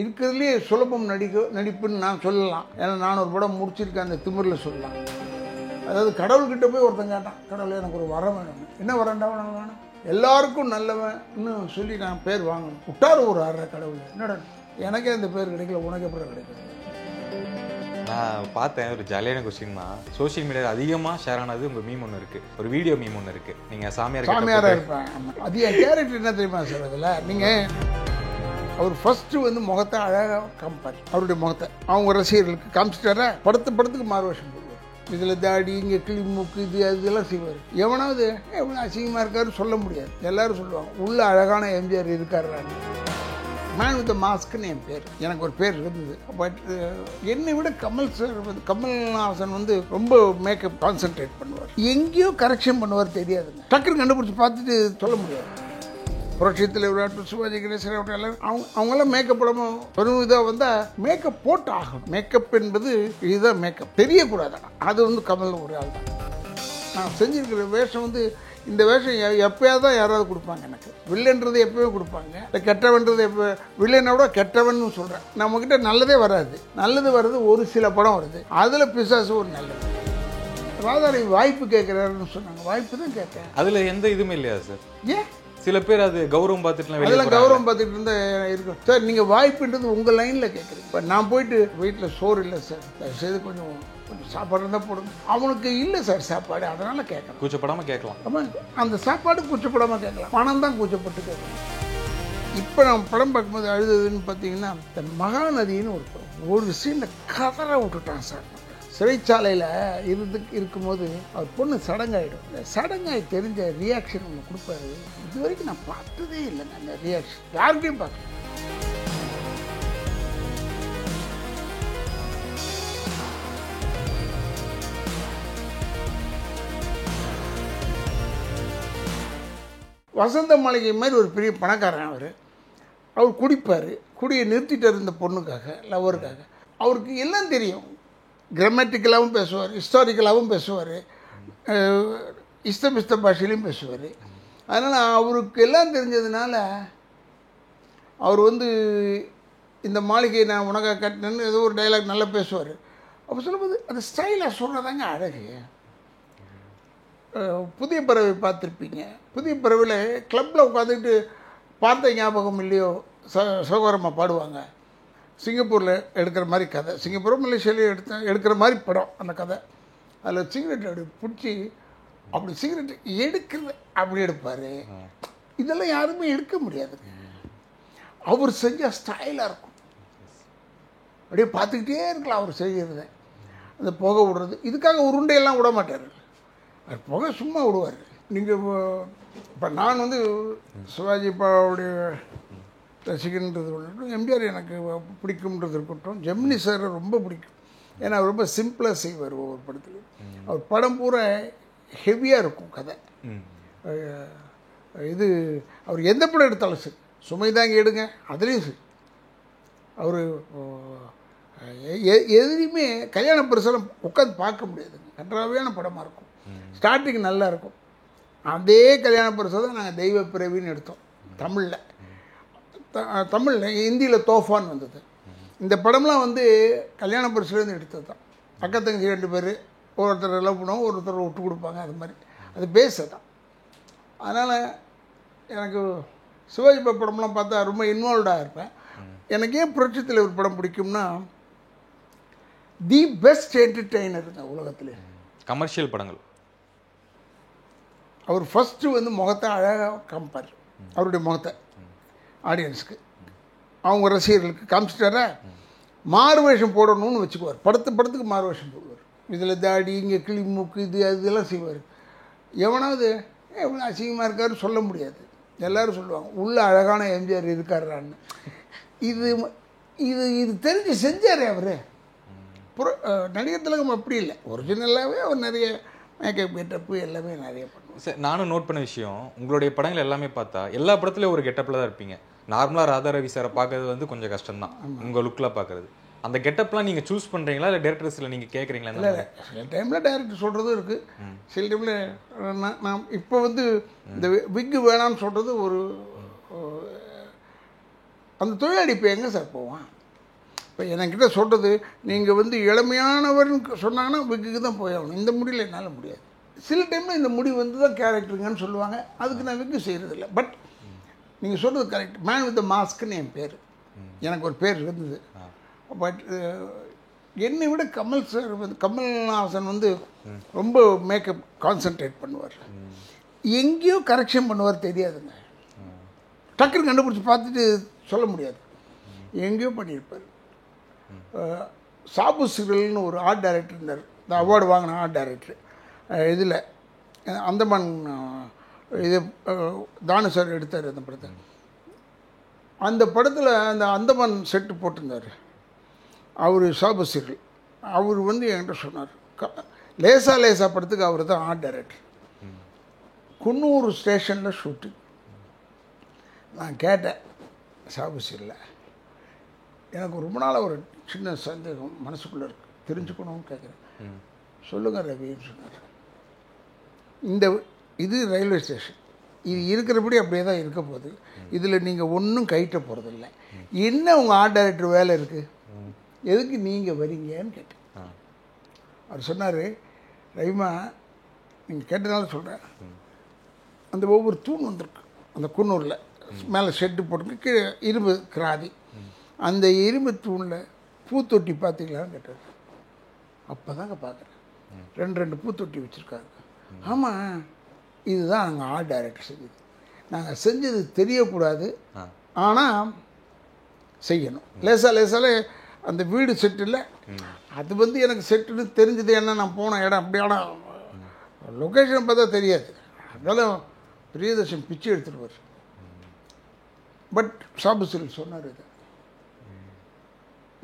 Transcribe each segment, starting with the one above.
இருக்கிறதுலேயே சுலபம் நடிப்புன்னு நான் சொல்லலாம். ஏன்னா நான் ஒரு படம் முடிச்சிருக்கேன், அந்த திமிரில் சொல்லலாம். அதாவது கடவுள்கிட்ட போய் ஒருத்தன் கேட்டான், கடவுளே எனக்கு ஒரு வரம் வேணும். என்ன வரண்டா வேணும்? எல்லாருக்கும் நல்லவன்னு சொல்லி நான் பேர் வாங்கணும். விட்டாரு ஒரு ஆடுற கடவுள். என்னடா எனக்கே அந்த பேர் கிடைக்கல, உனக்கு எப்படி கிடைக்கல? நான் பார்த்தேன் ஒரு ஜாலியான கொஸ்டின் தான். சோஷியல் மீடியாவில் அதிகமாக ஷேர் ஆனது உங்கள் மீம் ஒன்று இருக்குது, ஒரு வீடியோ மீம் ஒன்று இருக்குது. நீங்கள் சாமியாராக இருப்பேன். அது என் கேரக்டர் என்ன தெரியுமா சார்? அதில் நீங்கள் அவர் ஃபர்ஸ்ட் முகத்தை அழகாக காமிப்பார். அவருடைய முகத்தை அவங்க ரசிகர்களுக்கு காமிச்சிட்டாரா, படத்துக்கு மாறுவேஷம் போடுவார். இதில் தாடி, இங்கே கிளி மூக்கு, இது அதெல்லாம் செய்வார். எவனாவது எவ்வளோ அசிங்கமாக இருக்காரு சொல்ல முடியாது. எல்லாரும் சொல்லுவாங்க உள்ள அழகான எம்ஜிஆர் இருக்காருன்னு. மேன் வித் மாஸ்க்குன்னு என் பேர், எனக்கு ஒரு பேர் இருந்தது. பட் என்னை விட கமல் சார் கமல்ஹாசன் ரொம்ப மேக்கப் கான்சென்ட்ரேட் பண்ணுவார். எங்கேயோ கரெக்ஷன் பண்ணுவார் தெரியாதுங்க. டக்குன்னு கண்டுபிடிச்சி பார்த்துட்டு சொல்ல முடியாது. புரட்சி தலைவர் சிவாஜி கணேசன் எல்லாரும் அவங்களாம் மேக்கப் படமும் பெரும் இதாக வந்தால் மேக்கப் போட்டு ஆகணும். மேக்கப் என்பது இதுதான் மேக்கப், தெரியக்கூடாது. அது கமல் ஒரு ஆள் தான். நான் செஞ்சிருக்கிற வேஷம் இந்த வேஷம் எப்போயாவது தான் யாராவது கொடுப்பாங்க எனக்கு. வில்லன்றது எப்போவே கொடுப்பாங்க, இல்லை கெட்டவன்றது எப்போ. வில்லனை விட கெட்டவன் சொல்கிறேன். நம்மக்கிட்ட நல்லதே வராது. நல்லது வர்றது ஒரு சில படம் வருது, அதில் பிசாசு ஒரு நல்லது. ராதாரி வாய்ப்பு கேட்குறாருன்னு சொன்னாங்க. வாய்ப்பு தான் கேட்க, அதில் எந்த இதுவுமே இல்லையா சார்? ஏன் சில பேர் அது கௌரவம் பார்த்துட்டு அதெல்லாம் கௌரவம் பார்த்துட்டு இருந்தால் இருக்கும் சார். நீங்கள் வாய்ப்புன்றது உங்கள் லைனில் கேட்குறீங்க. இப்போ நான் போயிட்டு வீட்டில் சோறு இல்லை சார், தயவுசெய்து கொஞ்சம் சாப்பாடு இருந்தால் போடுங்க. அவனுக்கு இல்லை சார் சாப்பாடு, அதனால் கேட்கலாம். கூச்சப்படாமல் கேட்கலாம். ஆமாம், அந்த சாப்பாடு கூச்சப்படாமல் கேட்கலாம். பணம் தான் கூச்சப்பட்டு கேட்கலாம். இப்போ நான் படம் பார்க்கும்போது அழுதுன்னு பார்த்தீங்கன்னா, இந்த மகாநதின்னு ஒரு சீனில் கதற விட்டுட்டான் சார். சிறைச்சாலையில் இருக்கும்போது அவர் பொண்ணு சடங்காயிடும். சடங்காய் தெரிஞ்ச ரியாக்ஷன் ஒன்று கொடுப்பாரு. இது வரைக்கும் நான் பார்த்ததே இல்லைங்க அந்த ரியாக்ஷன், யாருக்கையும் பார்க்கல. வசந்த மாளிகை மாதிரி ஒரு பெரிய பணக்காரன் அவர் குடிப்பார். குடியை நிறுத்திட்டு இருந்த பொண்ணுக்காக, லவருக்காக. அவருக்கு எல்லாம் தெரியும். கிராமட்டிக்கலாகவும் பேசுவார், ஹிஸ்டாரிக்கலாகவும் பேசுவார், இஷ்ட பாஷையிலையும் பேசுவார். அதனால் அவருக்கு எல்லாம் தெரிஞ்சதுனால அவர் இந்த மாளிகையை நான் உனக்காக கட்டினேன்னு ஏதோ ஒரு டைலாக் நல்லா பேசுவார். அப்போ சொல்லும்போது அந்த ஸ்டைலாக சொல்கிறதாங்க அழகு. புதிய பறவை பார்த்துருப்பீங்க. புதிய பறவையில் கிளப்பில் உட்காந்துக்கிட்டு பார்த்த ஞாபகம் இல்லையோ சகோதரமாக பாடுவாங்க. சிங்கப்பூரில் எடுக்கிற மாதிரி கதை, சிங்கப்பூர் மலேசியாவில் எடுக்கிற மாதிரி படம் அந்த கதை. அதில் சிகரெட் அப்படி பிடிச்சி அப்படி சிகரெட் எடுக்கிறது அப்படி எடுப்பார். இதெல்லாம் யாருமே எடுக்க முடியாதுங்க. அவர் செஞ்சால் ஸ்டைலாக இருக்கும். அப்படியே பார்த்துக்கிட்டே இருக்கலாம் அவர் செய்கிறத. அந்த புகை விடுறது, இதுக்காக உருண்டையெல்லாம் விட மாட்டார். அது புகை சும்மா விடுவார். நீங்கள் இப்போ நான் சிவாஜி அப்பாவுடைய ரசிகன்றது இருக்கட்டும், எம்ஜிஆர் எனக்கு பிடிக்கும்ன்றது இருக்கட்டும், ஜெமினி சார் ரொம்ப பிடிக்கும். ஏன்னா அவர் ரொம்ப சிம்பிளாக செய்வார் ஒவ்வொரு படத்துலையும். அவர் படம் பூரா ஹெவியாக இருக்கும் கதை. இது அவர் எந்த படம் எடுத்தாலும் சரி, சுமைதாங்க எடுங்க, அதுலேயும் சரி. அவர் எதுலேயுமே கல்யாண பரிசெல்லாம் உட்காந்து பார்க்க முடியாதுங்க. கன்றாவியான படமாக இருக்கும். ஸ்டார்டிங் நல்லா இருக்கும். அதே கல்யாண பரிசை தான் நாங்கள் தெய்வ பிறவின்னு எடுத்தோம் தமிழில். ஹிந்தியில் தோஃபான் வந்தது. இந்த படம்லாம் கல்யாண பரிசுலேருந்து எடுத்தது தான். அக்கத்தங்கச்சி 2 பேர், ஒருத்தர் லவ் பண்ணுவாங்க, ஒருத்தர் விட்டு கொடுப்பாங்க. அது மாதிரி அது பேஸை தான். அதனால் எனக்கு சிவாஜி படம்லாம் பார்த்தா ரொம்ப இன்வால்வ்டாக இருப்பேன். எனக்கு ஏன் புரட்சி தலைவர் படம் பிடிக்கும்னா, தி பெஸ்ட் என்டர்டெய்னருங்க உலகத்தில். கமர்ஷியல் படங்கள் அவர் ஃபஸ்ட்டு முகத்தை அழகாக காமிப்பார். அவருடைய முகத்தை ஆடியன்ஸுக்கு, அவங்க ரசிகர்களுக்கு காமிச்சிட்டாரா, மாறுவேஷம் போடணும்னு வச்சுக்குவார். படத்துக்கு மாறுவேஷம் போடுவார். இதில் தாடி, இங்கே கிளி மூக்கு, இது அதெல்லாம் செய்வார். எவனாவது எவ்வளோ அசிங்கமாக இருக்காரு சொல்ல முடியாது. எல்லோரும் சொல்லுவாங்க உள்ள அழகான எம்ஜிஆர் இருக்காரான்னு. இது இது இது தெரிஞ்சு செஞ்சார் அவர். நடிகர் திலகம் அப்படி இல்லை, ஒரிஜினலாகவே அவர் நிறைய மேக்கப் கெட்டப்பு எல்லாமே நிறைய பண்ணுவோம். சார், நானும் நோட் பண்ண விஷயம், உங்களுடைய படங்கள் எல்லாமே பார்த்தா எல்லா படத்துலையும் ஒரு கெட்டப்பில் தான் இருப்பீங்க. நார்மலாக ராதா ரவி சாரை பார்க்கறது கொஞ்சம் கஷ்டம்தான் உங்கள் லுக்கில் பார்க்குறது. அந்த கெட்டப்லாம் நீங்கள் சூஸ் பண்ணுறீங்களா, இல்லை டேரக்டர்ஸில் நீங்கள் கேட்குறீங்களா? இல்லை, சில டைமில் டேரக்டர் சொல்கிறதும் இருக்குது. சில டைமில் நான் இப்போ இந்த விக்கு வேணாம்னு சொல்கிறது அந்த தொழிலாளி இப்போ எங்கே சார் போவான்? இப்போ என்கிட்ட சொல்கிறது, நீங்கள் வந்து இளமையானவர்னு சொன்னாங்கன்னா விக்குக்கு தான் போய் ஆகணும். இந்த முடியல என்னால் முடியாது. சில டைமில் இந்த முடி வந்து தான் கேரக்டருங்கன்னு சொல்லுவாங்க. அதுக்கு நான் விக்கு செய்கிறதில்ல. பட் நீங்கள் சொல்கிறது கரெக்ட். மேன் வித் த மாஸ்க்குன்னு என் பேர். எனக்கு ஒரு பேர் இருந்தது. பட் என்னை விட கமல் சார் வந்து, கமல்ஹாசன் வந்து ரொம்ப மேக்கப் கான்சன்ட்ரேட் பண்ணுவார். எங்கேயோ கரெக்ஷன் பண்ணுவார் தெரியாதுங்க. டக்குன்னு கண்டுபிடிச்சி பார்த்துட்டு சொல்ல முடியாது. எங்கேயோ பண்ணியிருப்பார். சாபு சிரல்னு ஒரு ஆர்ட் டைரக்டர் இருந்தார். இந்த அவார்டு வாங்கின ஆர்ட் டைரக்டர். இதில் அந்தமான் இது தானு சார் எடுத்தார் அந்த படத்தை. அந்த படத்தில் அந்த அந்தமான் செட்டு போட்டிருந்தார் அவர். சாபு சிரல் அவர் வந்து என்கிட்ட சொன்னார், லேசா படத்துக்கு அவர் தான் ஆர்ட் டைரக்டர். குன்னூர் ஸ்டேஷனில் ஷூட்டிங். நான் கேட்டேன் சாபு சிரலை, எனக்கு ரொம்ப நாளாக ஒரு சின்ன சந்தேகம் மனசுக்குள்ளே இருக்குது, தெரிஞ்சுக்கணும்னு கேட்குறேன். சொல்லுங்கள் ரவின்னு சொன்னார். இது ரயில்வே ஸ்டேஷன், இது இருக்கிறபடி அப்படியே தான் இருக்க போகுது. இதில் நீங்கள் ஒன்றும் கைட்ட போகிறதில்ல. என்ன உங்கள் ஆர்ட் டைரக்டர் வேலை இருக்குது, எதுக்கு நீங்கள் வரீங்கன்னு கேட்டேன். அவர் சொன்னார், ரவிமா நீங்கள் கேட்டனால சொல்கிறேன், அந்த ஒவ்வொரு தூண் வந்திருக்கு அந்த குன்னூரில், மேலே ஷெட்டு போட்டுருக்கு, கீழே இரும்பு கிராதி, அந்த இரும்பு தூணில் பூத்தொட்டி பார்த்தீங்களான்னு கேட்டார். அப்போ தாங்க பார்க்குறேன், 2 பூத்தொட்டி வச்சுருக்காங்க. ஆமாம், இதுதான் நாங்கள் ஆர்ட் டைரக்டர் செஞ்சது. நாங்கள் செஞ்சது தெரியக்கூடாது, ஆனால் செய்யணும். லேசால அந்த வீடு செட்டில் அது வந்து எனக்கு செட்டுன்னு தெரிஞ்சது. என்ன நான் போன இடம் அப்படியான லொக்கேஷன் பார்த்தா தெரியாது. அதெல்லாம் பிரியதர்ஷன் பிச்சை எடுத்துருவார். பட் சாபு சிரல் சொன்னார், இது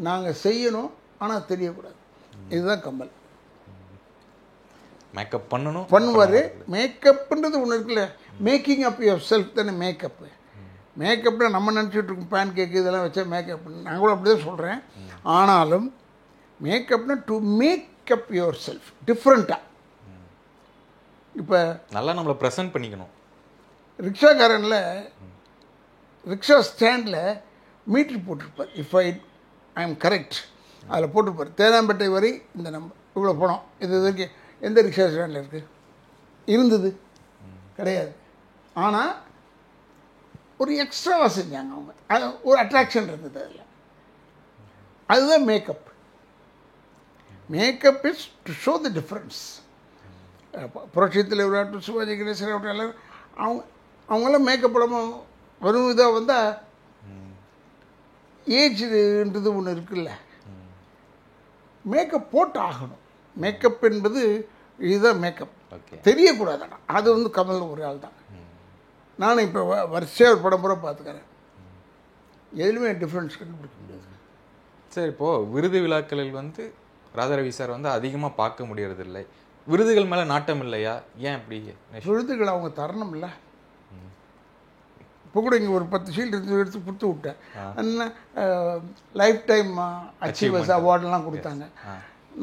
நாங்கள் செய்யணும் ஆனால் தெரியக்கூடாது. இதுதான் கமல். மேக்கப் பண்ணுவார். மேக்கப்ன்றது ஒன்று இருக்குல்ல, மேக்கிங் அப் யுவர் செல்ஃப் தானே மேக்கப்பு. மேக்கப்னா நம்ம நினச்சிட்டு இருக்கோம் பேன் கேக்கு இதெல்லாம் வச்சா மேக்கப். நான் கூட அப்படி தான் சொல்கிறேன். ஆனாலும் மேக்கப்னா டு மேக்கப் யுவர் செல்ஃப் டிஃப்ரெண்ட்டாக. இப்போ நல்லா நம்மளை ப்ரெசென்ட் பண்ணிக்கணும். ரிக்ஷாக்காரனில் ரிக்ஷா ஸ்டாண்டில் மீட்ரு போட்டிருப்பார். இஃப் ஐ எம் கரெக்ட், அதில் போட்டிருப்பார், தேனாம்பேட்டை வரை இந்த நம்பர் இவ்வளோ போனோம். இது வரைக்கும் எந்த ரிக்ஷா ஸ்டாண்டில் இருக்குது? இருந்தது கிடையாது. ஆனால் ஒரு எக்ஸ்ட்ராவாக செஞ்சாங்க அவங்க. அது ஒரு அட்ராக்ஷன் இருந்தது அதில். அதுதான் makeup. Makeup is to show the difference. புரட்சி தலைவர் சிவாஜி கணேசன் எல்லோரும் அவங்களாம் மேக்கப் படமாக வரும். இதாக வந்தால் ஏஜ்ன்றது ஒன்று இருக்குல்ல, மேக்கப் போட்டு ஆகணும். மேக்கப் என்பது இதுதான் மேக்கப். தெரியக்கூடாது. அது வந்து கமல் ஒரு ஆள் தான். நானும் இப்போ வரிசையாக ஒரு படம் பூரா பார்த்துக்கிறேன். எதுலையுமே டிஃப்ரென்ஸ் கண்டுபிடிக்க முடியாது. சரி, இப்போது விருது விழாக்களில் வந்து ராதாரவி சார் வந்து அதிகமாக பார்க்க முடியறதில்லை. விருதுகள் மேலே நாட்டம் இல்லையா? ஏன் இப்படி? விருதுகள் அவங்க தரணும் இல்லை. இப்போ கூட இங்கே ஒரு 10 ஷீல்டு எடுத்து கொடுத்து விட்டேன். என்ன லைஃப் டைம் அச்சீவர்ஸ் அவார்டெலாம் கொடுத்தாங்க.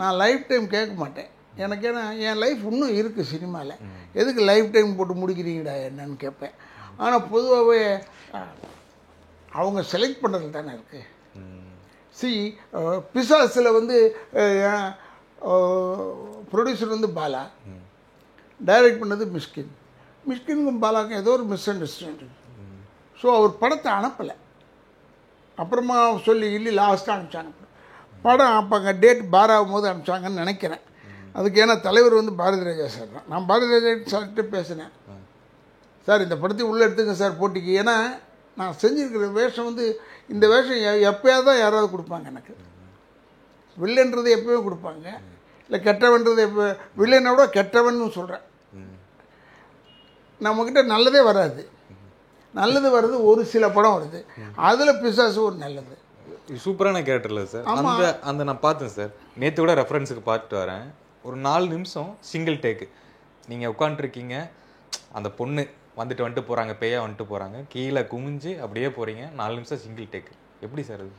நான் லைஃப் டைம் கேட்க மாட்டேன். எனக்கு ஏன்னா என் லைஃப் இன்னும் இருக்குது சினிமாவில், எதுக்கு லைஃப் டைம் போட்டு முடிக்கிறீங்கடா என்னன்னு கேட்பேன். ஆனால் பொதுவாகவே அவங்க செலக்ட் பண்ணுறது தானே இருக்குது. பிசாஸில் வந்து ப்ரொடியூசர் வந்து பாலா, டைரக்ட் பண்ணது மிஷ்கினுக்கும் பாலாக்கும் ஏதோ ஒரு மிஸ் அண்டர்ஸ்டாண்டிங். ஸோ அவர் படத்தை அனுப்பலை. அப்புறமா சொல்லி இல்லை லாஸ்ட்டாக அனுப்பிச்சாங்க படம். அப்போ அங்கே டேட் பாராகும் போது அனுப்பிச்சாங்கன்னு நினைக்கிறேன். அதுக்கு ஏன்னா தலைவர் வந்து பாரதி ராஜா சார் தான். நான் பாரதி ராஜா சார்கிட்ட பேசினேன், சார் இந்த படத்தை உள்ளே எடுத்துங்க சார் போட்டிக்கு. ஏன்னா நான் செஞ்சுருக்கிற வேஷம் வந்து இந்த வேஷம் எப்போயாவது தான் யாராவது கொடுப்பாங்க எனக்கு. வில்லன்றது எப்போவே கொடுப்பாங்க, இல்லை கெட்டவன்றது எப்போ. வில்லனோட கெட்டவன் சொல்கிறேன். நம்மக்கிட்ட நல்லதே வராது. நல்லது வருது ஒரு சில படம் வருது, அதில் பிசாசு ஒரு நல்லது. சூப்பரான கேரக்டர்ல சார். அந்த நான் பார்த்தேன் சார், நேற்று கூட ரெஃபரன்ஸுக்கு பார்த்துட்டு வரேன். ஒரு 4 நிமிஷம் சிங்கிள் டேக்கு. நீங்கள் உட்காந்துருக்கீங்க, அந்த பொண்ணு வந்துட்டு போகிறாங்க, பேயா வந்துட்டு போகிறாங்க, கீழே குமிஞ்சு அப்படியே போகிறீங்க, 4 நிமிஷம் சிங்கிள் டேக்கு. எப்படி சார் அது?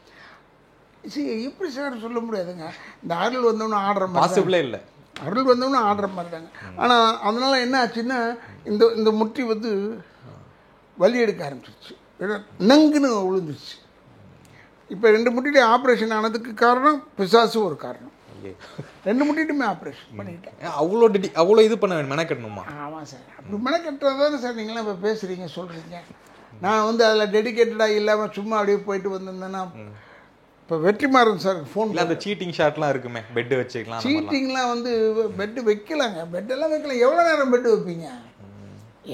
எப்படி சார் சொல்ல முடியாதுங்க. இந்த அருள் வந்தோம்னா ஆடுற மாதிரி பாசிபிளே இல்லை. அருள் வந்தோம்னா ஆடுற மாதிரி தாங்க. ஆனால் அதனால் என்ன ஆச்சுன்னா இந்த முட்டி வந்து வலி எடுக்க ஆரம்பிச்சிருச்சு, நங்குன்னு விழுந்துருச்சு. இப்போ 2 முட்டிலையும் ஆப்ரேஷன் ஆனதுக்கு காரணம் பிசாசு ஒரு காரணம். 2 முட்டிட்டுமே ஆப்ரேஷன் பண்ணிக்கிட்டேன். அவ்வளோ இது பண்ண வேணும், மெனக்கட்டணுமா? ஆமாம் சார், அப்படி மெனக்கட்டுறது தானே சார் நீங்களாம் இப்போ பேசுகிறீங்க சொல்கிறீங்க. நான் வந்து அதில் டெடிக்கேட்டடாக இல்லாமல் சும்மா அப்படியே போயிட்டு வந்திருந்தேன்னா இப்போ வெற்றிமாறன் சார் ஃபோன் அந்த சீட்டிங் ஷாட்லாம் இருக்குமே, பெட்டு வச்சுக்கலாம். சீட்டிங்லாம் வந்து பெட்டு வைக்கலாங்க, பெட்டெல்லாம் வைக்கலாம். எவ்வளோ நேரம் பெட்டு வைப்பீங்க?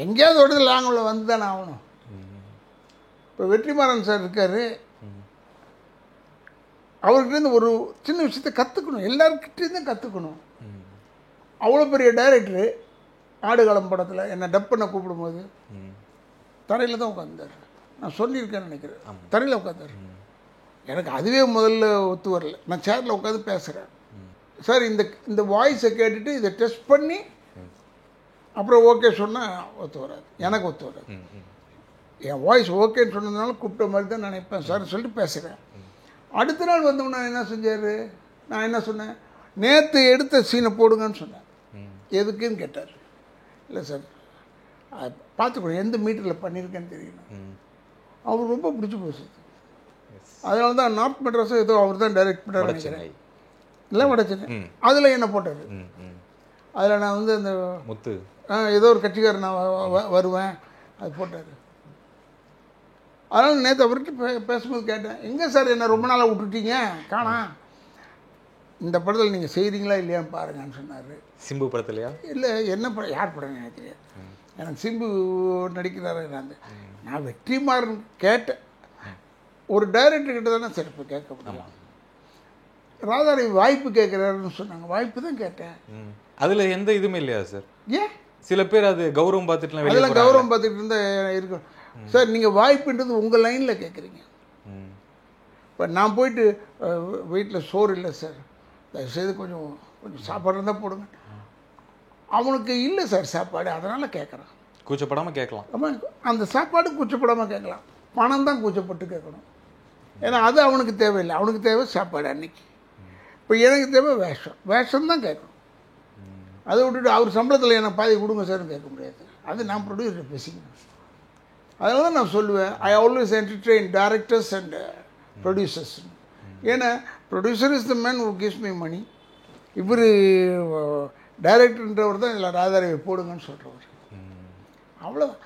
எங்கேயாவது ஒரு இடத்துல லாங்கில் வந்து தானே ஆகணும். இப்போ வெற்றிமாறன் சார் இருக்கார், அவர்கிட்ட ஒரு சின்ன விஷயத்த கற்றுக்கணும், எல்லாருக்கிட்டேருந்து கற்றுக்கணும். அவ்வளோ பெரிய டைரக்டரு ஆடுகளம் படத்தில் என்னை டப் பண்ண கூப்பிடும்போது தரையில் தான் உட்காந்துருந்தார். நான் சொல்லியிருக்கேன்னு நினைக்கிறேன், தரையில் உட்காந்தார். எனக்கு அதுவே முதல்ல ஒத்து வரல. நான் சேரில் உட்காந்து பேசுகிறேன், சார் இந்த வாய்ஸை கேட்டுட்டு இதை டெஸ்ட் பண்ணி அப்புறம் ஓகே சொன்னால் ஒத்து வராது, எனக்கு ஒத்து வராது. என் வாய்ஸ் ஓகேன்னு சொன்னதுனால கூப்பிட்ட மாதிரி தான் நினைப்பேன் சார் சொல்லிட்டு பேசுகிறேன். அடுத்த நாள் வந்தோம்னா என்ன செஞ்சார், நான் என்ன சொன்னேன், நேற்று எடுத்த சீனை போடுங்கன்னு சொன்னேன். எதுக்குன்னு கேட்டார். இல்லை சார் பார்த்துக்கணும், எந்த மீட்டரில் பண்ணியிருக்கேன்னு தெரியணும். அவருக்கு ரொம்ப பிடிச்சி போச்சு. அதனால தான் நார்த் மெட்ராஸும் ஏதோ அவர் தான் டைரக்ட் பண்ண நினைக்கிறேன், இல்லை வடச்சேரி, அதில் என்ன போட்டார். அதில் நான் வந்து அந்த முத்து ஏதோ ஒரு கட்சிக்காரர் நான் வருவேன் அது போட்டார். அதனால் நேற்று அவர்கிட்ட பேசும்போது கேட்டேன், எங்கே சார் என்ன ரொம்ப நாளாக விட்டுட்டீங்க காணா, இந்த படத்தில் நீங்கள் செய்கிறீங்களா இல்லையான்னு பாருங்கன்னு சொன்னார். சிம்பு படத்துலையா? இல்லை, என்ன படம், யார் படம் எனக்கு தெரியாது. எனக்கு சிம்பு நடிக்கிறாரு. நான் வெற்றிமாறன் கேட்டேன், ஒரு டைரக்டர்கிட்ட தானே சார் இப்போ கேட்க முடியும். ராதாரவி வாய்ப்பு கேட்குறாருன்னு சொன்னாங்க, வாய்ப்பு தான் கேட்டேன். அதில் எந்த இதுவுமே இல்லையா சார்? ஏன் சில பேர் அது கௌரவம் பார்த்துட்டுலாம் அதெல்லாம் கௌரவம் பார்த்துட்டு இருந்தால் இருக்கும் சார். நீங்கள் வாய்ப்புன்றது உங்கள் லைனில் கேட்குறீங்க. இப்போ நான் போயிட்டு வீட்டில் சோறு இல்லை சார், தயவுசெய்து கொஞ்சம் சாப்பாடு இருந்தால் போடுங்க. அவனுக்கு இல்லை சார் சாப்பாடு, அதனால் கேட்குறான். கூச்சப்படாமல் கேட்கலாம். ஆமாம், அந்த சாப்பாடு கூச்சப்படாமல் கேட்கலாம். பணம் தான் கூச்சப்பட்டு கேட்கணும். ஏன்னா அது அவனுக்கு தேவையில்லை, அவனுக்கு தேவை சாப்பாடு அன்னைக்கு. இப்போ எனக்கு தேவை வேஷம் தான் கேட்கணும். அதை விட்டுட்டு அவர் சம்பளத்தில் எனக்கு பாதி கொடுங்க சார்னு கேட்க முடியாது. அது நான் ப்ரொடியூசர் பேசிக்கணும். அதனால தான் நான் சொல்லுவேன், I always entertain directors and producers. ஏன்னா producer is the man who gives me money. இவர் டைரக்டர்ன்றவர் தான் இதில் ராதாரவி போடுங்கன்னு சொல்கிறவர். அவ்வளோதான்.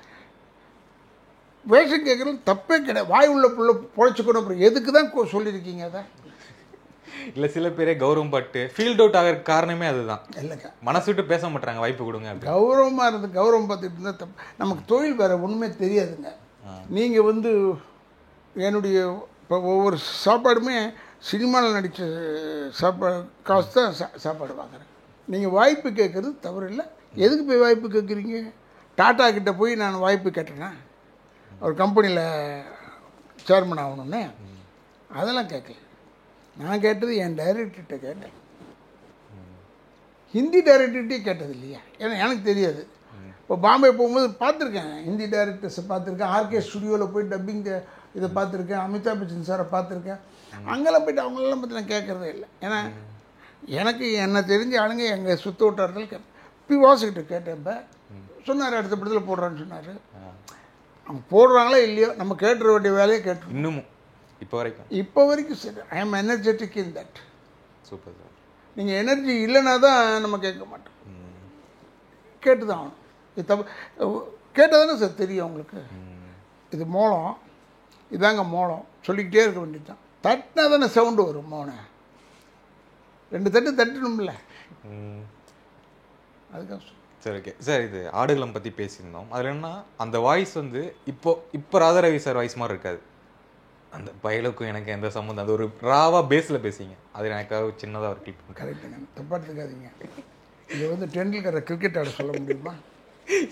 வேஷம் கேட்குறது தப்பே கிடையாது, வாய் உள்ள புள்ள பொழைச்சிக்கணும். அப்புறம் எதுக்கு தான் சொல்லியிருக்கீங்க அதை? இல்லை, சில பேரே கௌரவம் பட்டு ஃபீல்ட் அவுட் ஆகிற காரணமே அதுதான். இல்லைக்கா, மனசு விட்டு பேச மாட்டாங்க, வாய்ப்பு கொடுங்க. கௌரவமாக இருந்து கௌரவம் பார்த்துட்டு இருந்தால் தப்பு. நமக்கு தொழில் வேறு ஒன்றுமே தெரியாதுங்க. நீங்கள் வந்து என்னுடைய இப்போ ஒவ்வொரு சாப்பாடுமே சினிமாவில் நடித்த சாப்பாடு காசு தான் சாப்பாடு வாங்குறேன். நீங்கள் வாய்ப்பு கேட்குறது தவறு இல்லை. எதுக்கு போய் வாய்ப்பு கேட்குறீங்க? டாட்டா கிட்டே போய் நான் வாய்ப்பு கேட்டேன்னா ஒரு கம்பெனியில் சேர்மன் ஆகணுன்னு அதெல்லாம் கேட்கல. நான் கேட்டது என் டைரக்டர்கிட்ட கேட்டேன். ஹிந்தி டைரக்டர்கிட்டே கேட்டது இல்லையா, ஏன்னா எனக்கு தெரியாது. இப்போ பாம்பே போகும்போது பார்த்துருக்கேன், ஹிந்தி டைரக்டர்ஸை பார்த்துருக்கேன், ஆர்கே ஸ்டுடியோவில் போய் டப்பிங் இதை பார்த்துருக்கேன், அமிதாப் பச்சன் சாரை பார்த்துருக்கேன். அங்கெல்லாம் போய்ட்டு அவங்களெல்லாம் பற்றி நான் கேட்குறதே இல்லை. ஏன்னா எனக்கு என்ன தெரிஞ்ச ஆளுங்க எங்கள் சுற்று வட்டாரத்தில் கேட்பேன். வாசுக்கிட்ட கேட்டேன், இப்போ சொன்னார் அடுத்த படத்தில் போடுறான்னு சொன்னார். அவங்க போடுறாங்களோ இல்லையோ நம்ம கேட்டுற வேண்டிய வேலையை கேட்டு இன்னமும் இப்போ வரைக்கும் சரி. ஐ ஆம் energetic in that. Super sir. நீங்கள் எனர்ஜி இல்லைன்னா தான் நம்ம கேட்க மாட்டோம், கேட்டு தான் ஆகணும். இது கேட்டால் தானே சார் தெரியும் உங்களுக்கு. இது மோளம், இதாங்க மோளம் சொல்லிக்கிட்டே இருக்க வேண்டியது தான். தட்டினா தானே சவுண்டு வரும். மோனை 2 தட்டு தட்டணும்ல, அதுக்காக சரி. ஓகே சார், இது ஆடுகளம் பற்றி பேசியிருந்தோம். அதில் என்ன அந்த வாய்ஸ் வந்து இப்போ ராதாரவி சார் வாய்ஸ் மாதிரி இருக்காது. அந்த பயலுக்கும் எனக்கு எந்த சம்மந்தம், அது ஒரு ராவா பேஸில் பேசிங்க. அது எனக்காக சின்னதாக ஒரு கிளிப். கரெக்டுங்க, தப்பாக எடுத்துக்காதீங்க. இது வந்து டெண்டுல்கரை கிரிக்கெட் ஆட சொல்ல முடியுமா?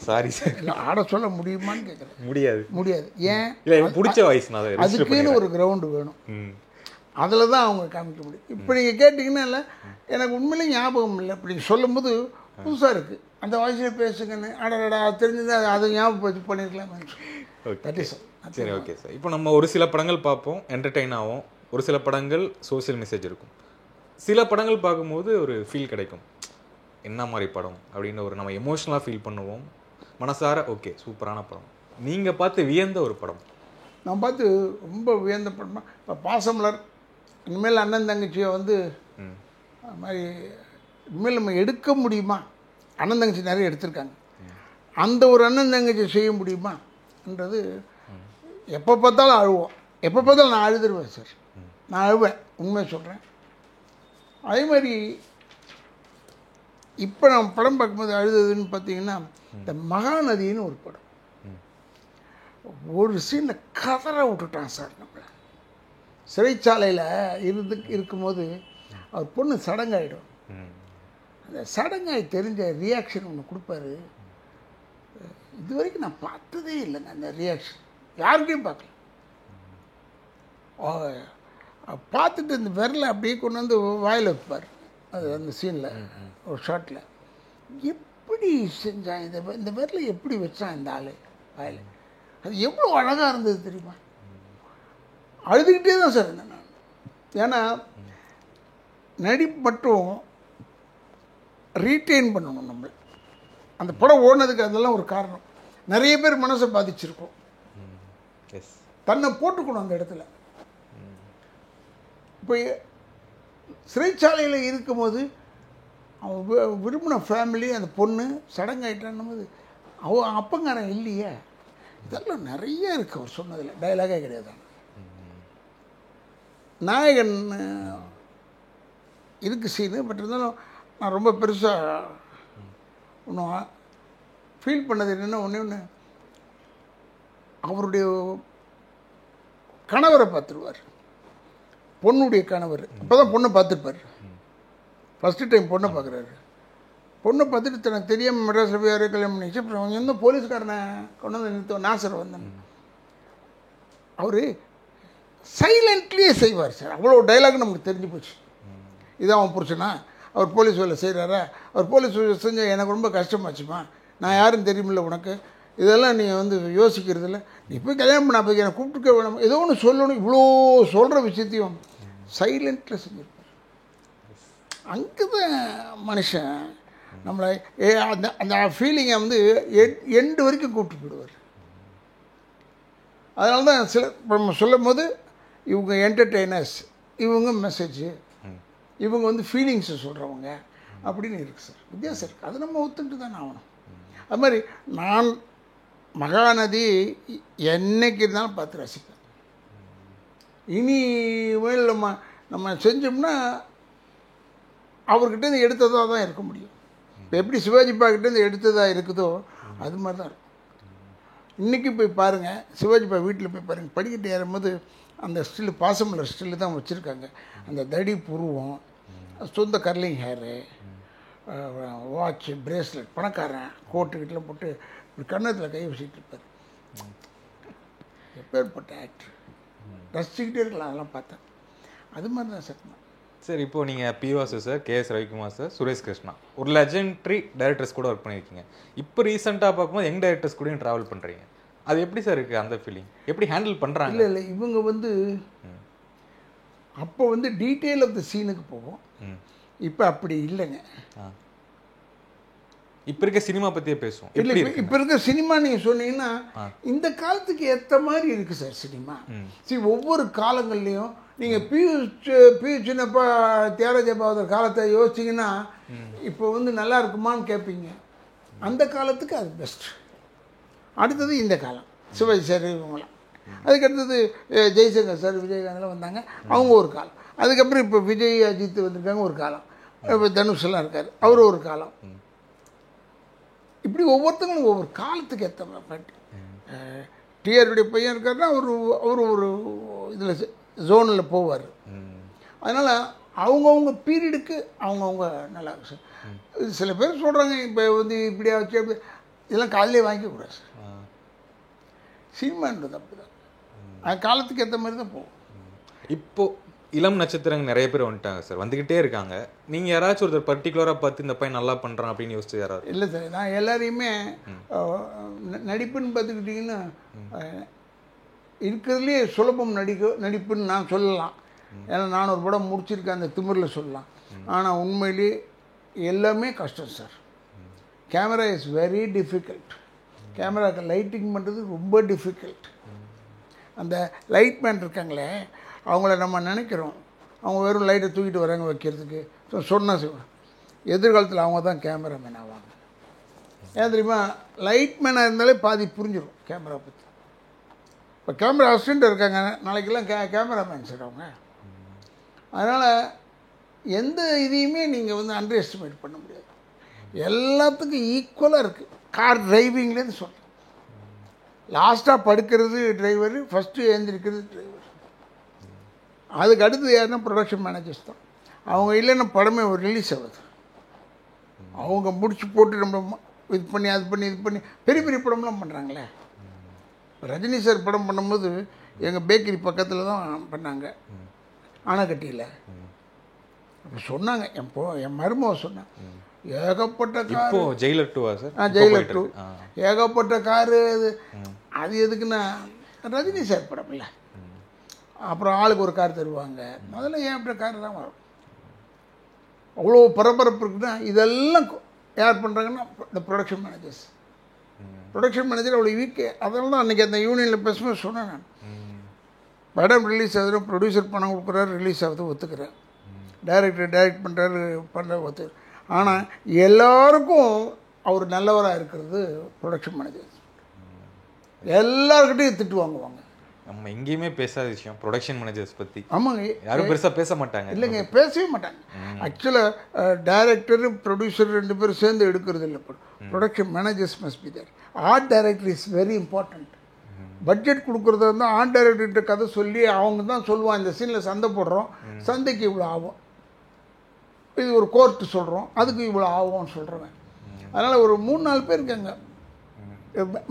சாரி சார், இல்லை ஆட சொல்ல முடியுமான்னு கேட்குறேன். முடியாது. ஏன்? இல்லை, எனக்கு பிடிச்ச வாய்ஸ். அதுக்குன்னு ஒரு கிரவுண்டு வேணும், அதில் தான் அவங்க காமிக்க முடியும். இப்போ நீங்கள் கேட்டிங்கன்னா இல்லை, எனக்கு உண்மையிலே ஞாபகம் இல்லை. இப்படி சொல்லும்போது புதுசாக இருக்குது, அந்த வாய்ஸில் பேசுங்கன்னு. அடடா தெரிஞ்சது, அதை ஞாபகம் பண்ணியிருக்கலாம். சரி, ஓகே சார். இப்போ நம்ம ஒரு சில படங்கள் பார்ப்போம், என்டர்டெயின் ஆகும். ஒரு சில படங்கள் சோசியல் மெசேஜ் இருக்கும். சில படங்கள் பார்க்கும்போது ஒரு ஃபீல் கிடைக்கும், என்ன மாதிரி படம் அப்படின்னு ஒரு நம்ம எமோஷ்னலாக ஃபீல் பண்ணுவோம் மனசார. ஓகே, சூப்பரான படம். நீங்கள் பார்த்து வியந்த ஒரு படம்? நான் பார்த்து ரொம்ப வியந்த படமா. இப்போ பாசமலர், இனிமேல் அண்ணன் தங்கச்சியை வந்து அது மாதிரி இனிமேல் நம்ம எடுக்க முடியுமா? அண்ணன் தங்கச்சி நிறைய எடுத்திருக்காங்க. அந்த ஒரு அண்ணன் தங்கச்சி செய்ய முடியுமான்றது எப்போ பார்த்தாலும் அழுவோம். எப்போ பார்த்தாலும் நான் அழுதுருவேன் சார். நான் அழுவேன், உண்மையை சொல்கிறேன். அதே மாதிரி இப்போ நான் படம் பார்க்கும்போது அழுதுன்னு பார்த்தீங்கன்னா, இந்த மகாநதின்னு ஒரு படம். ஒரு சீனில் கதற விட்டுட்டான் சார். நம்மளை சிறைச்சாலையில் இருக்கும்போது அவர் பொண்ணு சடங்காயிடும். அந்த சடங்காய் தெரிஞ்ச ரியாக்ஷன் ஒன்று கொடுப்பாரு. இது வரைக்கும் நான் பார்த்ததே இல்லைங்க அந்த ரியாக்ஷன், யாருக்கையும் பார்க்கல. பார்த்துட்டு இந்த விரலை அப்படியே கொண்டு வந்து வாயில் வைப்பார். அது அந்த சீனில் ஒரு ஷாட்டில் எப்படி செஞ்சான் இந்த விரலை எப்படி வச்சான் இந்த ஆள் வாயில்? அது எவ்வளோ அழகாக இருந்தது தெரியுமா? அழுதுகிட்டே தான் சார் இருந்தேன் நான். ஏன்னா நடிப்பு மட்டும் ரீட்டைன் பண்ணணும் நம்ம. அந்த படம் ஓடினதுக்கு அதெல்லாம் ஒரு காரணம். நிறைய பேர் மனசை பாதிச்சிருக்கோம். தன்னை போட்டுக்கணும் அந்த இடத்துல. இப்போ சிறைச்சாலையில் இருக்கும்போது அவன் விரும்பின ஃபேமிலி, அந்த பொண்ணு சடங்காயிட்டான்னும் போது அவன் அப்பங்காரன் இல்லையே. இதெல்லாம் நிறைய இருக்குது அவர் சொன்னதில். டயலாகே கிடையாது. நாயகன் இருக்கு சீனு. பட் இருந்தாலும் நான் ரொம்ப பெருசாக ஒன்றும் ஃபீல் பண்ணது என்னென்னா, ஒன்று அவருடைய கணவரை பார்த்துருவார். பொண்ணுடைய கணவர் அப்போ தான் பொண்ணை பார்த்துருப்பார். ஃபஸ்ட்டு டைம் பொண்ணை பார்க்குறாரு. பொண்ணை பார்த்துட்டு தனக்கு தெரியாமல் மெட்ராஸில் போய் யாரையும் கல்யாணம் பண்ணிச்சு. அப்புறம் அவங்க வந்து போலீஸ்காரனை கொண்டு வந்து நிறுத்த நாசர் வந்தேன். அவர் சைலண்ட்லேயே செய்வார் சார். அவ்வளோ டைலாக் நமக்கு தெரிஞ்சு போச்சு. இதான் அவன் புருஷனா, அவர் போலீஸ் வேலை செய்கிறாரா, அவர் போலீஸ் வேலை செஞ்சால் எனக்கு ரொம்ப கஷ்டமாச்சுமா, நான் யாரும் தெரியுமில்ல உனக்கு, இதெல்லாம் நீ வந்து யோசிக்கிறதில்ல, நீ போய் கல்யாணம் பண்ண போய் எனக்கு கூப்பிட்டுக்க வேணும், ஏதோ ஒன்று சொல்லணும். இவ்வளோ சொல்கிற விஷயத்தையும் சைலண்ட்டில் செஞ்சுருப்பார். அங்கே தான் மனுஷன் நம்மளை அந்த அந்த ஃபீலிங்கை வந்து எண்டு வரைக்கும் கூப்பிட்டு போயிடுவார். அதனால தான் சில நம்ம சொல்லும் போது இவங்க என்டர்டெய்னர்ஸ், இவங்க மெசேஜு, இவங்க வந்து ஃபீலிங்ஸை சொல்கிறவங்க அப்படின்னு இருக்குது சார். வித்தியாசம் இருக்குது. அது நம்ம ஒத்துட்டு தானே ஆகணும். அது மாதிரி நான் மகாநதி என்னைக்கு இருந்தாலும் பார்த்து ரசிப்பேன். இனிமேல் நம்ம செஞ்சோம்னா அவர்கிட்டேருந்து எடுத்ததாக தான் இருக்க முடியும். இப்போ எப்படி சிவாஜி பாக்கிட்டேருந்து எடுத்ததாக இருக்குதோ அது மாதிரி தான் இருக்கும். இன்றைக்கி போய் பாருங்கள், சிவாஜி பா வீட்டில் போய் பாருங்கள், படிக்கட்டு ஏறும்போது அந்த ஸ்டில்லு பாசமலர் ஸ்டில்லு தான் வச்சுருக்காங்க. அந்த தடி புருவம், சொந்த கர்லிங் ஹேரு, வாட்சு, பிரேஸ்லெட், பணக்காரன் கோட்டுக்கிட்டலாம் போட்டு இப்படி கன்னத்தில் கை வச்சுட்டு இருப்பார். எப்பேற்பட்ட ஆக்டர், ரசிச்சுக்கிட்டே இருக்கலாம் அதெல்லாம் பார்த்தேன். அது மாதிரி தான் சார். சார் இப்போது நீங்கள் P. Vasu sir, K S. Ravikumar sir, Suresh Krishna, ஒரு லெஜெண்டரி டைரக்டர்ஸ் கூட ஒர்க் பண்ணியிருக்கீங்க. இப்போ ரீசெண்டாக பார்க்கும்போது யங் டைரக்டர்ஸ் கூடயும் ட்ராவல் பண்ணுறீங்க. அது எப்படி சார் இருக்குது அந்த ஃபீலிங்? எப்படி ஹேண்டில் பண்ணுறாங்க? இல்லை இல்லை, இவங்க வந்து அப்போ வந்து டீட்டெயில் ஆஃப் த சீனுக்கு போவோம். இப்போ அப்படி இல்லைங்க. இப்போ இருக்க சினிமா பற்றியே பேசுவோம். இல்லை, இப்போ இருக்க சினிமா நீங்கள் சொன்னீங்கன்னா இந்த காலத்துக்கு ஏற்ற மாதிரி இருக்குது சார் சினிமா. சரி, ஒவ்வொரு காலங்கள்லேயும் நீங்கள் பி சின்னப்பா, தியாகராஜ பாகவதர் காலத்தை யோசிச்சிங்கன்னா இப்போ வந்து நல்லா இருக்குமான்னு கேட்பீங்க. அந்த காலத்துக்கு அது பெஸ்ட். அடுத்தது இந்த காலம், சிவாஜி சார் இவங்களாம். அதுக்கடுத்தது ஜெய்சங்கர் சார், விஜயகாந்த்லாம் வந்தாங்க, அவங்க ஒரு காலம். அதுக்கப்புறம் இப்போ விஜய், அஜித் வந்திருக்காங்க ஒரு காலம். இப்போ தனுஷெல்லாம் இருக்கார், அவர் ஒரு காலம். இப்படி ஒவ்வொருத்தங்களும் ஒவ்வொரு காலத்துக்கு ஏற்ற மாதிரி. டிஆருடைய பையன் இருக்காருன்னா அவர் ஒரு இதில் ஜோனில் போவார். அதனால் அவங்கவுங்க பீரியடுக்கு அவங்கவுங்க நல்லா இருக்கும் சார். சில பேர் சொல்கிறாங்க இப்போ வந்து இப்படியா வச்சு அப்படி, இதெல்லாம் காலையிலே வாங்கிக்கூடாது சார். சினிமான்றது அப்படி தான், அது காலத்துக்கு ஏற்ற மாதிரி தான் போகும். இப்போது இளம் நட்சத்திரங்கள் நிறைய பேர் வந்துட்டாங்க சார், வந்துக்கிட்டே இருக்காங்க. நீங்கள் யாராச்சும் ஒருத்தர் பர்டிகுலராக பார்த்து இந்த பையன் நல்லா பண்ணுறான் அப்படின்னு யோசிச்சு யாராவது? இல்லை சார், நான் எல்லாரையுமே நடிப்புன்னு பார்த்துக்கிட்டிங்கன்னா இருக்கிறதுலே சுலபம் நடிப்புன்னு நான் சொல்லலாம். ஏன்னா நான் ஒரு படம் முடிச்சிருக்கேன், அந்த திமிரில் சொல்லலாம். ஆனால் உண்மையிலே எல்லாமே கஷ்டம் sir. Camera is very difficult. கேமராக்கு லைட்டிங் பண்ணுறது ரொம்ப டிஃபிகல்ட். அந்த லைட்மேன் இருக்காங்களே அவங்கள நம்ம நினைக்கிறோம், அவங்க வெறும் லைட்டை தூக்கிட்டு வராங்க வைக்கிறதுக்கு. சொன்னால் செய்வாங்க. எதிர்காலத்தில் அவங்க தான் கேமராமேன் ஆவாங்க. ஏன் தெரியுமா? லைட்மேனாக இருந்தாலே பாதி புரிஞ்சிடும் கேமரா பற்றி. இப்போ கேமரா அசிஸ்டண்ட் இருக்காங்க, நாளைக்கெல்லாம் கேமராமேன் சார் அவங்க. அதனால் எந்த இதையுமே நீங்கள் வந்து அண்டர் எஸ்டிமேட் பண்ண முடியாது. எல்லாத்துக்கும் ஈக்குவலாக இருக்குது. கார் டிரைவிங்லேருந்து சொல்கிறேன். லாஸ்ட்டாக படுக்கிறது டிரைவரு, ஃபஸ்ட்டு எழுந்திருக்கிறது டிரைவர். அதுக்கு அடுத்து யாருன்னா ப்ரொடக்ஷன் மேனேஜர்ஸ் தான். அவங்க இல்லைன்னா படமே ஒரு ரிலீஸ் ஆகுது. அவங்க முடிச்சு போட்டு நம்ம இது பண்ணி அது பண்ணி இது பண்ணி பெரிய பெரிய படம்லாம் பண்ணுறாங்களே. ரஜினி சார் படம் பண்ணும்போது எங்கள் பேக்கரி பக்கத்தில் தான் பண்ணாங்க, ஆனைக்கட்டியில். அப்போ சொன்னாங்க, என் மருமக சொன்னாங்க, ஏகப்பட்ட கார். Jailer 2 sir? ஜெயிலர் 2 ஏகப்பட்ட காரு. அது எதுக்குன்னா ரஜினி சார் படம் இல்லை, அப்புறம் ஆளுக்கு ஒரு கார் தருவாங்க. முதல்ல ஏன் அப்படி கார் தான் வரும். அவ்வளோ பரபரப்பு இருக்குன்னா இதெல்லாம் யார் பண்ணுறாங்கன்னா இந்த ப்ரொடக்ஷன் மேனேஜர்ஸ். ப்ரொடக்ஷன் மேனேஜர் அவ்வளோ வீக்கு. அதனால தான் அன்றைக்கி அந்த யூனியனில் பேசும்போது சொன்னேன் நான், படம் ரிலீஸ் ஆகுது, ப்ரொடியூசர் பணம் கொடுக்குறாரு, ரிலீஸ் ஆகுது ஒத்துக்கிறேன், டைரக்டர் டைரக்ட் பண்ணுறாரு ஒத்துக்கிறேன். ஆனால் எல்லாருக்கும் அவர் நல்லவராக இருக்கிறது ப்ரொடக்ஷன் மேனேஜர். எல்லாருக்கிட்டையும் திட்டு வாங்குவாங்க. நம்ம எங்கேயுமே பேசாத விஷயம் ப்ரொடக்ஷன் மேனேஜர்ஸ் பற்றி. ஆமாங்க, யாரும் பெருசாக பேச மாட்டாங்க. இல்லைங்க, பேசவே மாட்டாங்க. ஆக்சுவலாக டைரக்டர் ப்ரொடியூசர் 2 பேரும் சேர்ந்து எடுக்கிறது இல்லை. Production managers must be there. Art director is very important. Budget கொடுக்குறதா இருந்தால் ஆர்ட் டைரக்டர்கிட்ட கதை சொல்லி அவங்க தான் சொல்லுவான், இந்த சீனில் சந்தை போடுறோம், சந்தைக்கு இவ்வளோ ஆகும், இது ஒரு கோர்ட்டு சொல்கிறோம், அதுக்கு இவ்வளோ ஆகும்னு சொல்கிறவன். அதனால் ஒரு 3-4 பேர் இருக்காங்க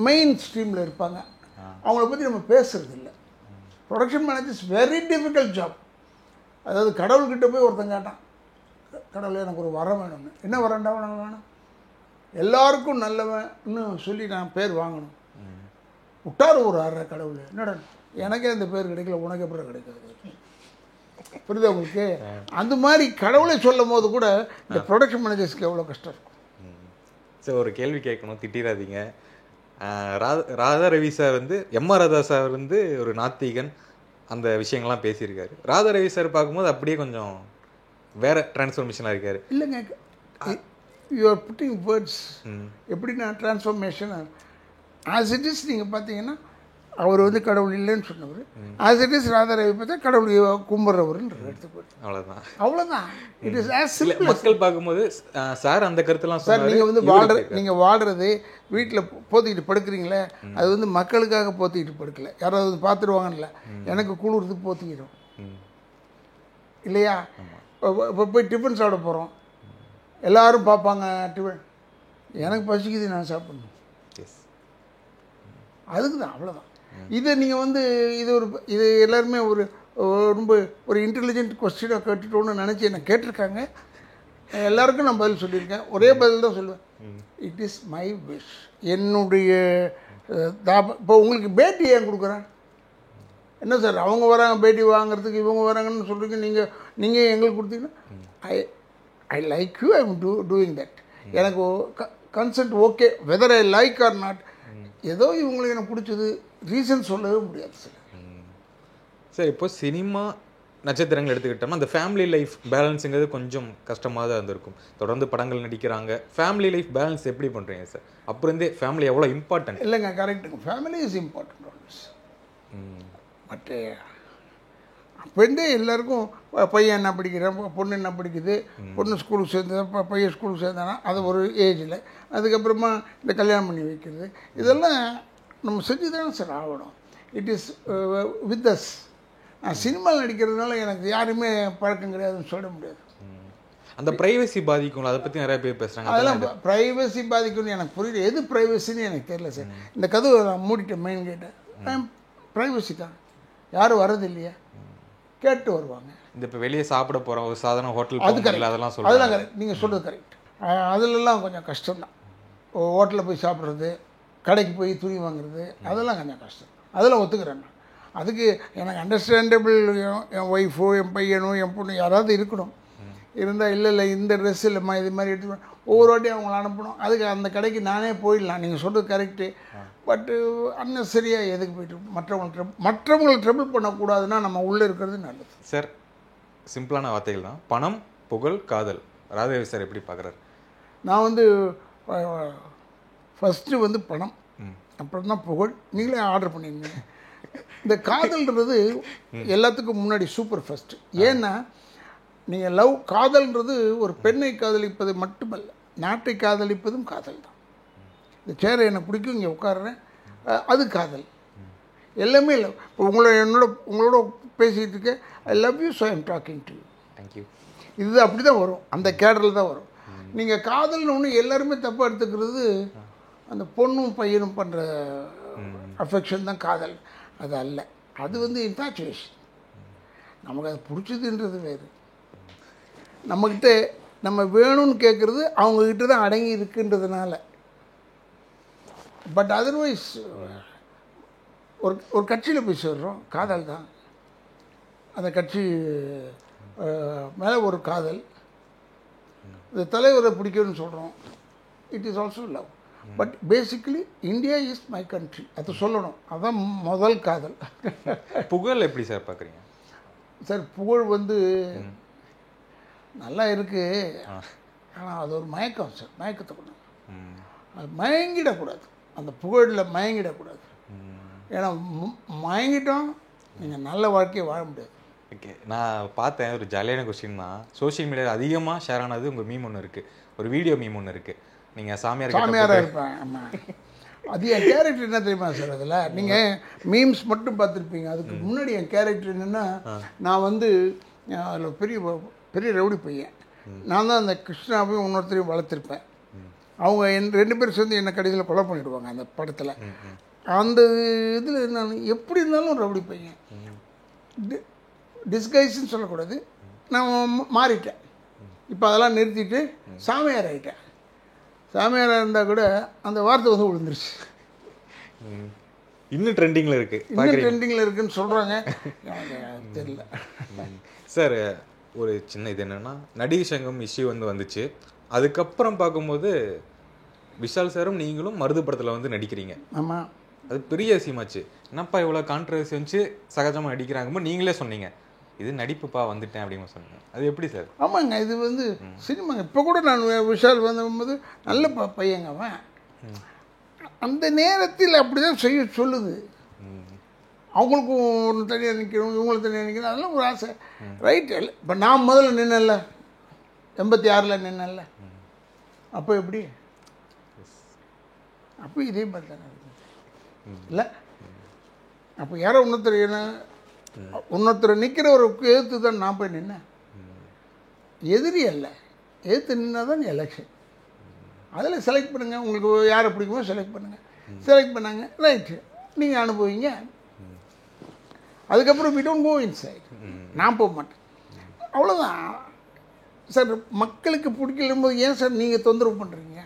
மெயின் ஸ்ட்ரீமில் இருப்பாங்க, அவங்கள பற்றி நம்ம பேசுறது இல்லை. Production managers very difficult job. அதாவது கடவுள்கிட்ட போய் ஒருத்தன் கேட்டான், கடவுள் எனக்கு ஒரு வரம் வேணும்னு. என்ன வரண்டா வேணும்? எல்லாருக்கும் நல்லவன்னு சொல்லி நான் பேர் வாங்கணும். விட்டார் ஒரு 6 கடவுள். என்னடா எனக்கே அந்த பேர் கிடைக்கல, உனக்கு எப்படி கிடைக்காது? புரியுதா உங்களுக்கு? அந்த மாதிரி கடவுளை சொல்லும் போது கூட இந்த ப்ரொடக்ஷன் மேனேஜர்ஸ்க்கு எவ்வளோ கஷ்டம் இருக்கும். சார் ஒரு கேள்வி கேட்கணும், திட்டிடாதீங்க. ராதா ரவி சார் வந்து எம்ஆர் ராதா சார் வந்து ஒரு நாத்திகன், அந்த விஷயங்கள்லாம் பேசியிருக்காரு. ராதா ரவி சார் பார்க்கும்போது அப்படியே கொஞ்சம் வேற டிரான்ஸ்ஃபர்மேஷனாக இருக்காரு. இல்லைங்க, யூ ஆர் புட்டிங் வேர்ட்ஸ். எப்படின்னா டிரான்ஸ்ஃபர்மேஷன் ஆஸ் இட் இஸ். நீங்கள் பார்த்தீங்கன்னா அவர் வந்து கடவுள் இல்லைன்னு சொன்னவர், as it is Radha Ravi பார்த்தா கடவுள் கும்பிட்றவருன்ற எடுத்துக்கொண்டு அவ்வளோதான். It is as simple. மக்கள் பார்க்கும்போது சார் அந்த கருத்துலாம் சார், நீங்கள் வந்து நீங்கள் வாழ்கிறது வீட்டில் போத்திக்கிட்டு படுக்கிறீங்களே, அது வந்து மக்களுக்காக போத்திக்கிட்டு படுக்கல, யாராவது பார்த்துருவாங்கல்ல, எனக்கு குளிர்றது போத்திக்கிறோம் இல்லையா? இப்போ போய் டிஃபன் சாப்பிட போகிறோம், எல்லோரும் பார்ப்பாங்க டிஃபன், எனக்கு பசிக்குது, நான் சாப்பிடணும், அதுக்கு தான். அவ்வளோதான். இதை நீங்கள் வந்து இது எல்லாருமே ரொம்ப ஒரு இன்டெலிஜென்ட் கொஸ்டினாக கேட்டுட்டோன்னு நினச்சி என்னை கேட்டிருக்காங்க. எல்லாருக்கும் நான் பதில் சொல்லியிருக்கேன். ஒரே பதில் தான் சொல்லுவேன், இட் இஸ் மை விஷ். என்னுடைய இப்போ உங்களுக்கு பேட்டி ஏன் கொடுக்குறேன்? என்ன சார், அவங்க வராங்க பேட்டி வாங்குறதுக்கு, இவங்க வராங்கன்னு சொல்கிறீங்க, நீங்கள் எங்களுக்கு கொடுத்தீங்கன்னா I like you, I am doing that. எனக்கு consent okay, whether I like or not. ஏதோ இவங்களுக்கு எனக்கு பிடிச்சது, ரீசன் சொல்லவே முடியாது சார். சார் இப்போ சினிமா நட்சத்திரங்கள் எடுத்துக்கிட்டோம்னா அந்த ஃபேமிலி லைஃப் பேலன்ஸுங்கிறது கொஞ்சம் கஷ்டமாக தான் இருந்திருக்கும். தொடர்ந்து படங்கள் நடிக்கிறாங்க, ஃபேமிலி லைஃப் பேலன்ஸ் எப்படி பண்ணுறீங்க சார்? அப்புறம் இருந்தே ஃபேமிலி எவ்வளோ இம்பார்ட்டன்ட்? இல்லைங்க, கரெக்டுங்க, family is important always. But அப்போந்தே எல்லாருக்கும் பையன் என்ன படிக்கிறான், பொண்ணு என்ன படிக்குது, பொண்ணு ஸ்கூலுக்கு சேர்ந்தா, பையன் ஸ்கூலுக்கு சேர்ந்தானா, அது ஒரு ஏஜில், அதுக்கப்புறமா இந்த கல்யாணம் பண்ணி வைக்கிறது, இதெல்லாம் நம்ம செஞ்சு தானே சார் ஆகணும். It is with us. நான் சினிமாவில் நடிக்கிறதுனால எனக்கு யாருமே பழக்கம் கிடையாதுன்னு சொல்ல முடியாது. அந்த ப்ரைவசி பாதிக்கும், அதை பற்றி நிறைய பேர் பேசுகிறாங்க. அதெல்லாம் ப்ரைவசி பாதிக்கும்னு எனக்கு புரியல. எது ப்ரைவசின்னு எனக்கு தெரியல சார். இந்த கதவை நான் மூடிட்டேன், மெயின் கேட்டை, ப்ரைவசி தான், யாரும் வர்றது இல்லையா, கேட்டு வருவாங்க. இந்த இப்போ வெளியே சாப்பிட போகிறோம், ஒரு சாதாரண ஹோட்டல், அதெல்லாம் கரெக்ட், நீங்கள் சொல்கிறது கரெக்ட். அதிலெல்லாம் கொஞ்சம் கஷ்டம்தான். ஹோட்டலில் போய் சாப்பிட்றது, கடைக்கு போய் துணி வாங்குறது, அதெல்லாம் கொஞ்சம் கஷ்டம். அதெல்லாம் ஒத்துக்கிறேன் நான். அதுக்கு எனக்கு அண்டர்ஸ்டாண்டபிள், என் ஒய்ஃபோ, என் பையனோ, என் பொண்ணு யாராவது இருக்கணும். இருந்தால் இல்லை இந்த ட்ரெஸ் இல்லைம்மா, இது மாதிரி எடுத்து ஒவ்வொரு வாட்டியும் அவங்கள அனுப்பணும். அதுக்கு அந்த கடைக்கு நானே போயிடலாம், நீங்கள் சொல்கிறது கரெக்டு. பட்டு அன்னெசரியாக எதுக்கு போயிட்டு மற்றவங்களை ட்ரபிள் பண்ணக்கூடாதுன்னா நம்ம உள்ளே இருக்கிறது நல்லது. சார் சிம்பிளான வார்த்தைகள் தான். பணம், புகழ், காதல். ராதேவி சார் எப்படி பார்க்குறாரு? நான் வந்து ஃபஸ்ட்டு வந்து பணம், அப்புறம் தான் புகழ். நீங்களே ஆர்டர் பண்ணிருங்க. இந்த காதல்ன்றது எல்லாத்துக்கும் முன்னாடி சூப்பர் ஃபஸ்ட்டு. ஏன்னா நீங்கள் காதல்ன்றது ஒரு பெண்ணை காதலிப்பது மட்டுமல்ல, நாட்டை காதலிப்பதும் காதல் தான். இந்த சேரை எனக்கு பிடிக்கும், இங்கே உட்காடுறேன், அது காதல். எல்லாமே இல்லை. இப்போ உங்களோட பேசிகிட்டு இருக்கேன், I love you, so I am talking to you, thank you. இது அப்படி தான் வரும், அந்த கேடரில் தான் வரும். நீங்கள் காதல்னு ஒன்று எல்லாருமே தப்பாக எடுத்துக்கிறது, அந்த பொண்ணும் பையனும் பண்ணுற அஃபெக்ஷன் தான் காதல். அது அல்ல, அது வந்து இன்ஃபாச்சுவேஷன். நமக்கு அது பிடிச்சதுன்றது வேறு. நம்மக்கிட்ட நம்ம வேணும்னு கேட்குறது அவங்கக்கிட்ட தான் அடங்கி இருக்குன்றதுனால. பட் அதர்வைஸ் ஒரு கட்சியில் போய் சேர்றோம், காதல் தான். அந்த கட்சி மேலே ஒரு காதல், இந்த தலைவரை பிடிக்கும்னு சொல்கிறோம், it is also love. But basically India is my country, அது சொல்லணும். அதுதான் முதல் காதல். புகழ் எப்படி சார் பார்க்குறீங்க? சார் புகழ் வந்து நல்லா இருக்குது, ஆனால் அது ஒரு மயக்கம் சார். மயக்கத்தை கொண்டு அது மயங்கிடக்கூடாது, அந்த புகழில் மயங்கிடக்கூடாது. ஏன்னா மயங்கிட்டோம் நீங்கள் நல்ல வாழ்க்கையை வாழ முடியாது. ஓகே, நான் பார்த்தேன் ஒரு ஜாலியான கொஸ்டின் தான். சோஷியல் மீடியாவில் அதிகமாக ஷேர் ஆனது உங்கள் மீம் ஒன்று இருக்குது, ஒரு வீடியோ மீம் ஒன்று இருக்குது. நீங்கள் சாமியாராக இருப்பேன். ஆமாம், அது என் கேரக்டர் என்ன தெரியுமா சார்? அதில் நீங்கள் மீம்ஸ் மட்டும் பார்த்துருப்பீங்க. அதுக்கு முன்னாடி என் கேரக்டர் என்னென்னா, நான் வந்து அதில் பெரிய ரவுடி பையன். நான் தான் அந்த கிருஷ்ணாவையும் இன்னொருத்தரையும் வளர்த்துருப்பேன். அவங்க ரெண்டு பேரும் சேர்ந்து என்னை கடைசியில் கொலை பண்ணிவிடுவாங்க அந்த படத்தில். அந்த இதில் நான் எப்படி இருந்தாலும் ரவுடி பையன், டிஸ்கைஸ்ன்னு சொல்லக்கூடாது, நான் மாறிட்டேன். இப்போ அதெல்லாம் நிறுத்திட்டு சாமியார் ஆகிட்டேன். சாமியாராக இருந்தால் கூட அந்த வார்த்தை வந்து விழுந்துருச்சு. இன்னும் ட்ரெண்டிங்கில் இருக்குது, இன்னும் ட்ரெண்டிங்கில் இருக்குதுன்னு சொல்கிறாங்க, தெரியல. சார் ஒரு சின்ன இது என்னென்னா, நடிகை சங்கம் இஷ்யூ வந்துச்சு. அதுக்கப்புறம் பார்க்கும்போது விஷால் சாரும் நீங்களும் மருது படத்தில் வந்து நடிக்கிறீங்க. ஆமாம், அது பெரிய விஷயமாச்சு. என்னப்பா இவ்வளோ கான்ட்ரவர்சி வந்துச்சு, சகஜமாக நடிக்கிறாங்கப்போ நீங்களே சொன்னீங்க இது நடிப்புப்பா வந்துட்டேன் அப்படின்னு சொன்னீங்க. அது எப்படி சார்? ஆமாங்க, இது வந்து சினிமாங்க. இப்போ கூட நான் விஷால் வந்தபோது நல்ல பையங்க அவன், அந்த நேரத்தில் அப்படி தான் செய்ய சொல்லுது. அவங்களுக்கும் ஒன்று தனியாக நிற்கணும், இவங்களுக்கு தனியாக நிற்கணும், அதெல்லாம் ஒரு ஆசை. ரைட். இப்போ நான் முதல்ல நின்னல, 86 நின்னல, அப்போ எப்படி? அப்போ இதே மாதிரி தானே இல்லை? அப்போ யாரோ இன்னொருத்தர் நிற்கிற ஒரு எதிர்த்து தான் நான் போய் நின்னேன். எதிரி அல்ல, எதிர்த்து நின்னா தான் எலெக்ஷன். அதில் செலக்ட் பண்ணுங்கள், உங்களுக்கு யாரை பிடிக்குமோ செலக்ட் பண்ணுங்கள். செலக்ட் பண்ணாங்க, ரைட்டு, நீங்கள் அனுபவிங்க. அதுக்கப்புறம் we don't go inside, நான் போக மாட்டேன். அவ்வளோதான் சார். மக்களுக்கு பிடிக்கலும் போது ஏன் சார் நீங்கள் தொந்தரவு பண்ணுறீங்க?